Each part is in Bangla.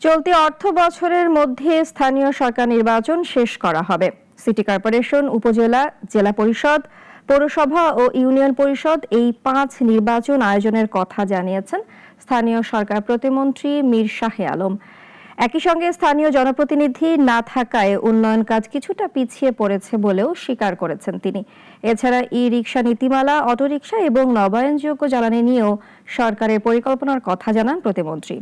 চলতি অর্থ বছরের মধ্যে স্থানীয় সরকার নির্বাচন শেষ করা হবে। সিটি কর্পোরেশন, উপজেলা, জেলা পরিষদ, পৌরসভা ও ইউনিয়ন পরিষদ এই 5 নির্বাচন আয়োজনের কথা জানিয়েছেন স্থানীয় সরকার প্রতিমন্ত্রী মীর শাহে আলম। একই সঙ্গে স্থানীয় জনপ্রতিনিধি না থাকায় উন্নয়ন কাজ কিছুটা পিছিয়ে পড়েছে বলেও স্বীকার করেছেন তিনি। এছাড়া ই-রিকশা নীতিমালা, অটোরিকশা এবং নবায়নযোগ্য জ্বালানি নিয়েও সরকারের পরিকল্পনার কথা জানান প্রতিমন্ত্রী।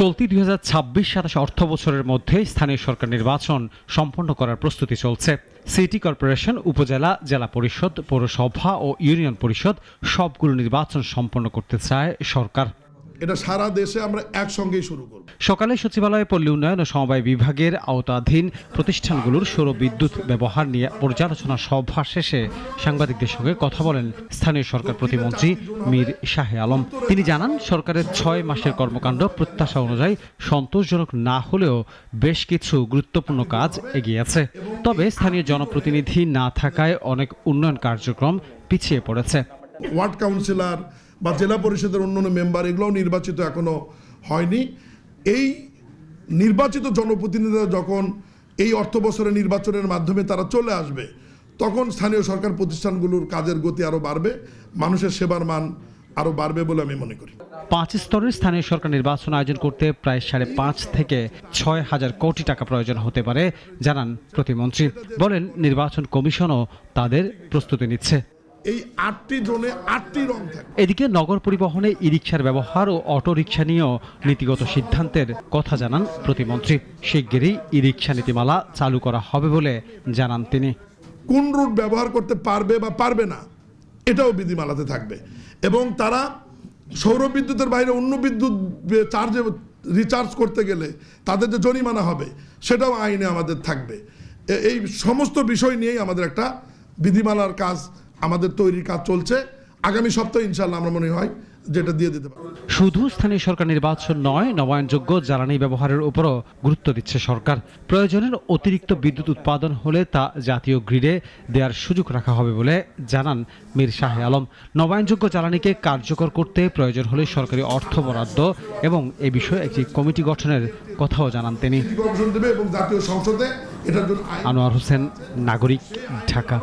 চলতি 2026-27 অর্থ বছরের মধ্যে স্থানীয় সরকার নির্বাচন সম্পন্ন করার প্রস্তুতি চলছে। সিটি কর্পোরেশন, উপজেলা, জেলা পরিষদ, পৌরসভা ও ইউনিয়ন পরিষদ সবগুলো নির্বাচন সম্পন্ন করতে চায় সরকার। এটা সারা দেশে আমরা একসঙ্গেই শুরু করব। সকালে সচিবালয়ে পল্লী উন্নয়ন ও সমবায় বিভাগের আওতাধীন প্রতিষ্ঠানগুলোর সৌর বিদ্যুৎ ব্যবহার নিয়ে পর্যালোচনা সভা শেষে সাংবাদিকদের সঙ্গে কথা বলেন স্থানীয় সরকার প্রতিমন্ত্রী মীর শাহে আলম। তিনি জানান, সরকারের 6 মাসের কর্মকাণ্ড প্রত্যাশা অনুযায়ী সন্তোষজনক না হলেও বেশ কিছু গুরুত্বপূর্ণ কাজ এগিয়ে আছে। তবে স্থানীয় জনপ্রতিনিধি না থাকায় অনেক উন্নয়ন কার্যক্রম পিছিয়ে পড়েছে। ওয়ার্ড কাউন্সিলর বা জেলা পরিষদের অন্যান্য মেম্বার এগুলোও নির্বাচিত এখনো হয়নি। এই নির্বাচিত জনপ্রতিনিধিরা যখন এই অর্থ বছরের নির্বাচনের মাধ্যমে তারা চলে আসবে, তখন স্থানীয় সরকার প্রতিষ্ঠানগুলোর কাজের গতি আরও বাড়বে, মানুষের সেবার মান আরও বাড়বে বলে আমি মনে করি। 5 স্তরের স্থানীয় সরকার নির্বাচন আয়োজন করতে প্রায় 5.5 থেকে 6 হাজার কোটি টাকা প্রয়োজন হতে পারে জানান প্রতিমন্ত্রী। বলেন, নির্বাচন কমিশনও তাদের প্রস্তুতি নিচ্ছে। এই 8টি জোনে 8টি রং থাকে। এদিকে নগর পরিবহনে ই-রিকশার ব্যবহার ও অটোরিকশা নিয়েও নীতিগত সিদ্ধান্তের কথা জানান প্রতিমন্ত্রী। শিগগিরই ই-রিকশা নীতিমালা চালু করা হবে বলে জানান তিনি। কোন রুট ব্যবহার করতে পারবে বা পারবে না এটাও বিধিমালাতে থাকবে, এবং তারা সৌর বিদ্যুতের বাইরে অন্য বিদ্যুৎ চার্জে রিচার্জ করতে গেলে তাদের যে জরিমানা হবে সেটাও আইনে আমাদের থাকবে। এই সমস্ত বিষয় নিয়েই আমাদের একটা বিধিমালার কাজ, আমাদের তৈরির কাজ চলছে। আগামী সপ্তাহে ইনশাআল্লাহ আমরা মনে হয় যেটা দিয়ে দিতে পারব। শুধু স্থানীয় সরকার নির্বাচন নয়, নবায়নযোগ্য জ্বালানি ব্যবহারের উপরও গুরুত্ব দিচ্ছে সরকার। প্রয়োজনের অতিরিক্ত বিদ্যুৎ উৎপাদন হলে তা জাতীয় গ্রিডে দেওয়ার সুযোগ রাখা হবে বলে জানান মীর শাহে আলম। নবায়নযোগ্য জ্বালানিকে কার্যকর করতে প্রয়োজন হলে সরকারি অর্থ বরাদ্দ এবং এ বিষয়ে একটি কমিটি গঠনের কথাও জানান তিনি। এবং জাতীয় সংসদে এটার জন্য আনোয়ার হোসেন, নাগরিক, ঢাকা।